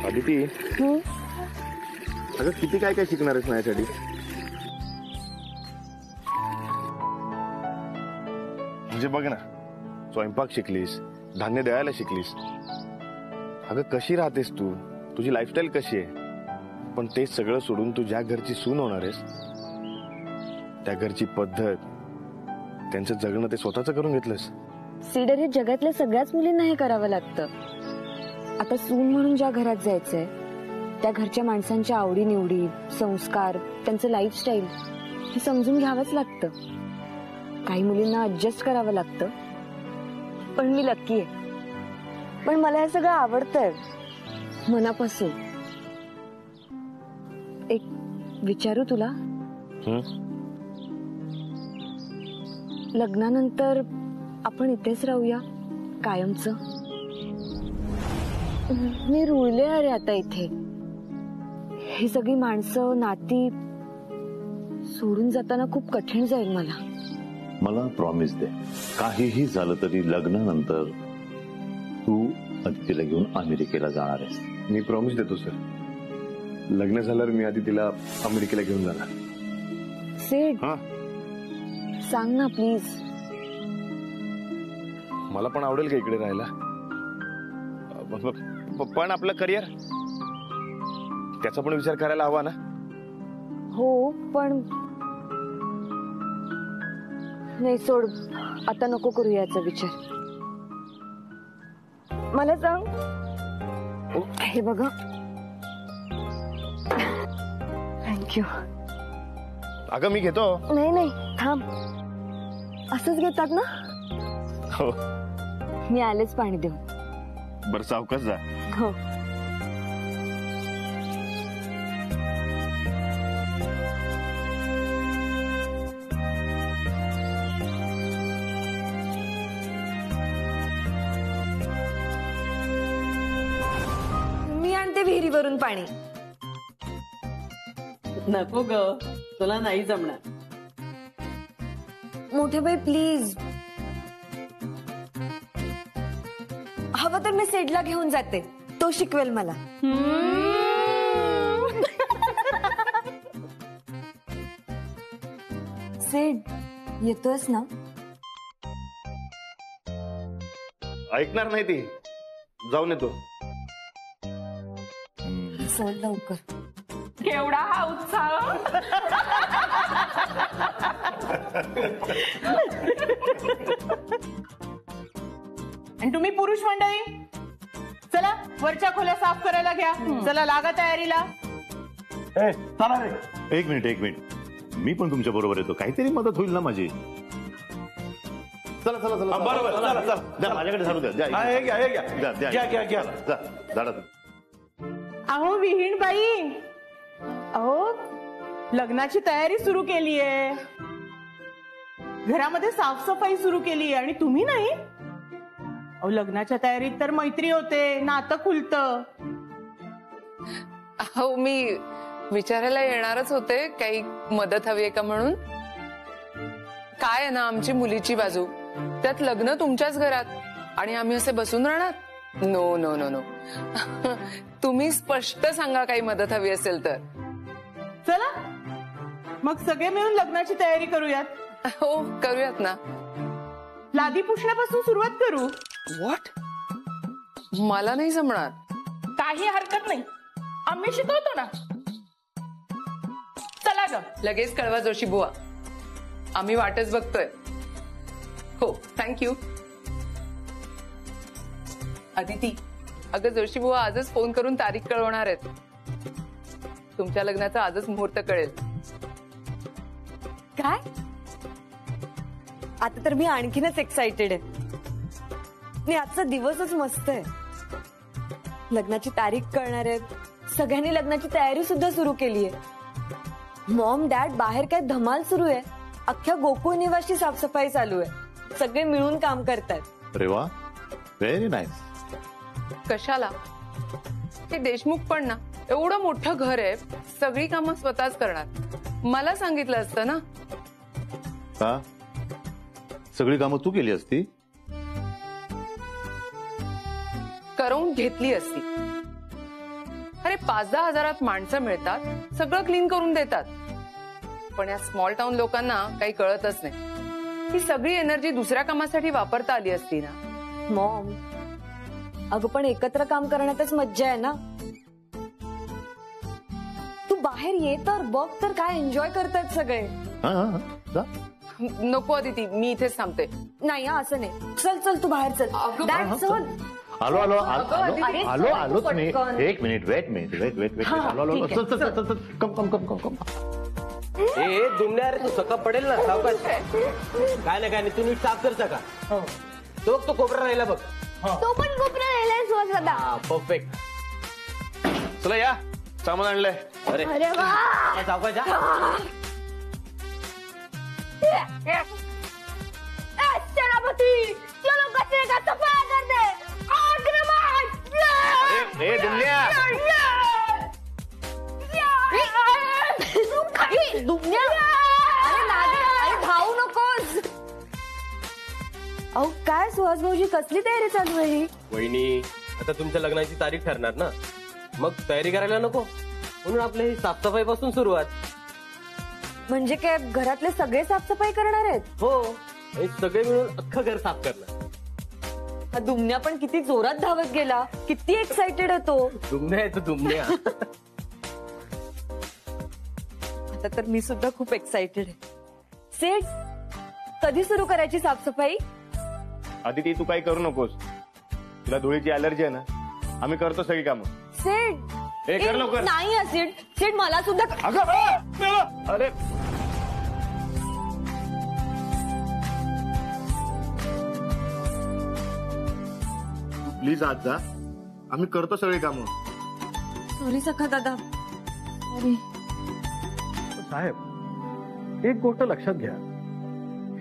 अदिती, अगं किती काय काय शिकणार आहेस माझ्यासाठी? म्हणजे बघ ना, स्वयंपाक शिकलीस, धान्य द्यायला शिकलीस. अगं कशी राहतेस तू, तुझी लाईफस्टाईल कशी आहे? पण ते सगळं सोडून तू ज्या घरची सून होणार आहेस, त्या घरची पद्धत, त्यांचं जगणं ते स्वतःच करून घेतलंस. सीडर, हे जगातल्या सगळ्याच मुलींना हे करावं लागतं. आता सून म्हणून ज्या घरात जायचंय त्या घरच्या माणसांच्या आवडीनिवडी, संस्कार, त्यांचं लाईफस्टाईल हे समजून घ्यावंच लागतं. काही मुलींना ऍडजस्ट करावं लागतं. पण मी लकी आहे. पण मला हे सगळं आवडतंय मनापासून. एक विचारू तुला? लग्नानंतर आपण इथेच राहूया कायमचं? मी रुळले अरे आता इथे. ही सगळी माणसं, नाती सोडून जाताना खूप कठीण जाईल मला. मला प्रॉमिस दे, काहीही झालं तरी लग्नानंतर तू अदितीला घेऊन अमेरिकेला जाणार आहेस. मी प्रॉमिस देतो सर. लग्न झाल्यावर मी अदितीला अमेरिकेला घेऊन जाणार. सेड, सांग ना प्लीज. मला पण आवडेल का इकडे राहायला, पण आपलं करिअर, त्याचा पण विचार करायला हवा ना. हो, पण नाही, सोड आता, नको करू याचा विचार. मला सांग. हे बघा, थँक्यू. अगं मी घेतो. नाही नाही, थांब. असंच घेतात ना? हो. मी आलेच पाणी देऊ. बरं, सावकाश जा. हो. मी आणते विहिरीवरून पाणी. नको ग, तुला नाही जमणार. मोठे बाई प्लीज. हवं तर मी सेडला घेऊन जाते, तो शिकवेल मला. सेड, येतोयस ना? ऐकणार नाही ती. जाऊन येतो. सोड लवकर. केवढा हा उत्साह. आणि तुम्ही पुरुष मंडळी, चला वरच्या खोल्या साफ करायला घ्या. चला, लागा तयारीला. चला रे. एक मिनिट, मी पण तुमच्या बरोबर येतो. काहीतरी मदत होईल ना माझी. चला चला चला. बरोबर, चला चला. माझ्याकडे झाडू द्या. झाडा. अहो विहीण बाई, अहो लग्नाची तयारी सुरू केली आहे, घरामध्ये साफसफाई सुरू केली आहे, आणि तुम्ही नाही. अहो लग्नाच्या तयारीत तर मैत्री होते, नातं खुलतं. अहो मी विचारायला येणारच होते, काही मदत हवी आहे का म्हणून. काय आहे ना, आमची मुलीची बाजू, त्यात लग्न तुमच्याच घरात, आणि आम्ही असे बसून राहणार. No no no no. तुम्ही स्पष्ट सांगा काही मदत हवी असेल तर. चला मग सगळे मिळून लग्नाची तयारी करूयात. हो, करूयात ना. लादी पुसण्यापासून सुरुवात करू. व्हॉट? मला नाही जमणार. काही हरकत नाही, आम्ही शिकवतो ना. चला ग. लगेच कळवा जोशी बुवा, आम्ही वाटच बघतोय. हो, थँक्यू. अदिती, अगं जोशी बुवा आजच फोन करून तारीख कळवणार आहेत. तुमच्या लग्नाचा आजच मुहूर्त कळेल. काय? आता तर मी आणखीनच एक्साइटेड आहे. आणि आजचा दिवसच मस्त आहे. लग्नाची तारीख कळणार आहे, सगळ्यांनी लग्नाची तयारी सुद्धा सुरू केली आहे. मॉम डॅड बाहेर काय धमाल सुरू आहे. अख्ख्या गोकुळ निवासची साफसफाई चालू आहे. सगळे मिळून काम करतात. अरे वा, व्हेरी नाईस. कशाला? ते देशमुख पण ना, एवढं मोठं घर आहे, सगळी कामं स्वतःच करणार. मला सांगितलं असतं ना. का? सगळी कामं तू केली असती? करवून घेतली असती. अरे 5-10 हजारात माणसं मिळतात, सगळं क्लीन करून देतात. पण या स्मॉल टाउन लोकांना काही कळतच नाही. ही सगळी एनर्जी दुसऱ्या कामासाठी वापरता आली असती ना. मॉम, अगं पण एकत्र काम करण्यातच मज्जा आहे ना. तू बाहेर ये तर बघ तर काय एन्जॉय करतात सगळे. हा, हा, हा. जा. नको अदिती, मी इथेच थांबते. नाही हा, असं नाही. चल चल तू बाहेर चल. अगं, Dad, हा, चल. आलो आलो अगं, आलो अदिती, आलो आलो तुम्ही. पटकन. एक मिनिट वेट आलो आलो ठीक आहे. चल चल चल चल. कम ए दुमण्या रे, तू सका पडेल ना सावकाश. काय नाही तू नीट साफ करता का? तो कोपरा राहिला बघ. तो पण कोपरा राहिलाय सुहास दादा. हा परफेक्ट. चला या, सामान आणलंय. अरे अरे वा. सावकाश जा. सेनापती, चलो कचरे का सफाया कर दे. आक्रमण. ए दुनिया, दुनिया. अरे नादी, अरे धावू नकोस. अहो काय सुहास भाऊजी, कसली तयारी चालू आहे ही? वहिनी, आता तुमच्या लग्नाची तारीख ठरणार ना, मग तयारी करायला नको. म्हणून आपल्या ही साफसफाई पासून सुरुवात. म्हणजे काय घरातले सगळे साफसफाई करणार आहेत? हो, आणि सगळे मिळून अख्खं घर साफ करणार. हा दुमण्या पण किती जोरात धावत गेला. किती एक्साइटेड आहे तो. दुमण्या आहे तो दुमण्या. आता तर मी सुद्धा खूप एक्साइटेड आहे. सेठ, कधी सुरू करायची साफसफाई? आदिती तू काही करू नकोस. तुला धुळीची अलर्जी आहे ना, आम्ही करतो सगळी कामं. सेठ, ए, कर लवकर. नाही हा सेठ. सेठ मला सुद्धा अरे प्लीज आज जा, आम्ही करतो सगळी कामं. सॉरी सखा दादा. सॉरी. साहेब, एक गोष्ट लक्षात घ्या,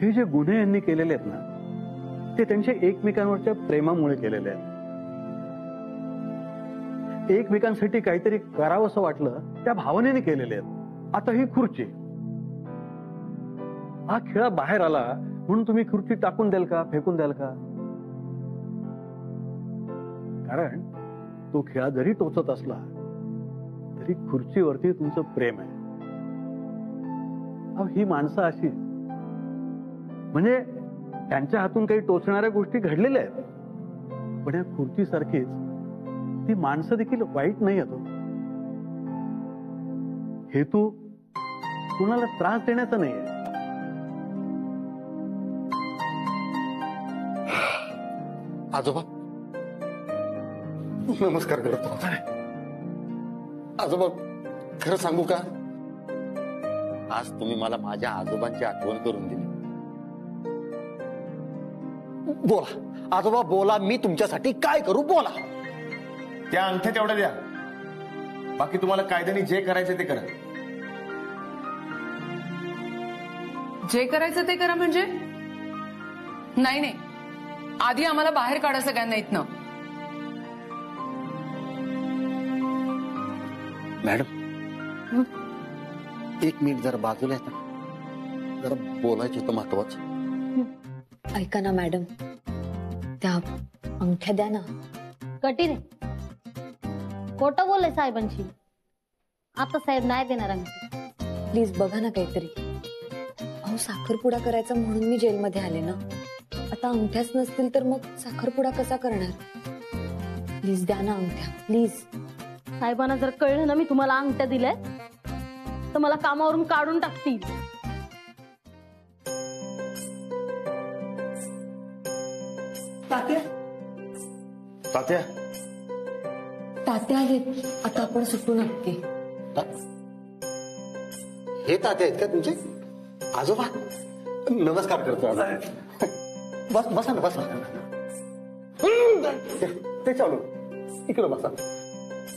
हे जे गुन्हे यांनी केलेले आहेत ना, ते त्यांच्या एकमेकांवरच्या प्रेमामुळे केलेले आहेत. एकमेकांसाठी काहीतरी करावं असं वाटलं, त्या भावनेने केलेले आहेत. आता ही खुर्ची, हा खिळा बाहेर आला म्हणून तुम्ही खुर्ची टाकून द्याल का, फेकून द्याल का? कारण तो खिळा जरी टोचत असला तरी खुर्चीवरती तुमचं प्रेम आहे. अहो ही माणसं अशी, म्हणजे त्यांच्या हातून काही टोचणाऱ्या गोष्टी घडलेल्या आहेत, पण या खुर्चीसारखीच ती माणसं देखील वाईट नाही आहेत. हेतू कुणाला त्रास देण्याचा नाहीये. आजोबा नमस्कार करतो. आजोबा खरं सांगू का, आज तुम्ही मला माझ्या आजोबांची आठवण करून दिली. बोला आजोबा बोला, मी तुमच्यासाठी काय करू बोला. त्या अंगठ्या तेवढ्या द्या, बाकी तुम्हाला कायद्याने जे करायचं ते करा. जे करायचं ते करा म्हणजे? नाही, आधी आम्हाला बाहेर काढा सगळ्यांना इथनं. मॅडम एक मिनिट जरा बाजूला येतात, जरा बोलायचं होतं महत्वाचं. ऐका ना मॅडम, त्या अंगठ्या द्या ना. कठीण खोटं बोलले साहेबांशी. आता साहेब नाही देणार अंगठी. प्लीज बघा ना काहीतरी. अहो साखरपुडा करायचा म्हणून मी जेलमध्ये आले ना. आता अंगठ्याच नसतील तर मग साखरपुडा कसा करणार? प्लीज द्या ना अंगठ्या, प्लीज. साहेबांना जर कळलं ना मी तुम्हाला अंगठ्या दिल्या तर मला कामावरून काढून टाकतील. तात्या तात्या आहेत, आता आपण सुटू नक्की. हे तात्या आहेत का तुमचे आजोबा? नमस्कार करतो आजोबा. बस बसा ना बसा. ते चालू इकडे बसा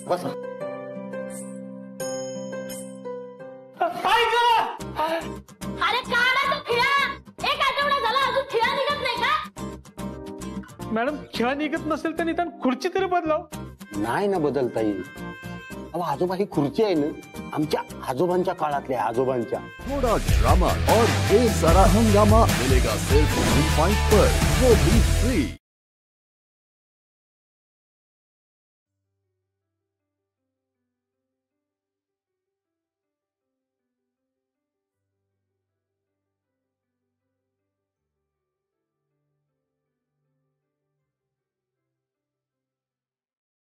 बसा. अरे काढा तो खिळा. एक आठवडा झाला अजून खिळा निघत नाही का? मॅडम, खेळा निघत नसेल तर निदान खुर्ची तरी बदलाव. नाही ना बदलता येईल. अहो आजोबा ही खुर्ची आहे ना, आमच्या आजोबांच्या काळातल्या आजोबांच्या. थोड़ा ड्रामा और ये सारा हंगामा मिलेगा सिर्फ 1 पॉइंट पर, वो भी फ्री.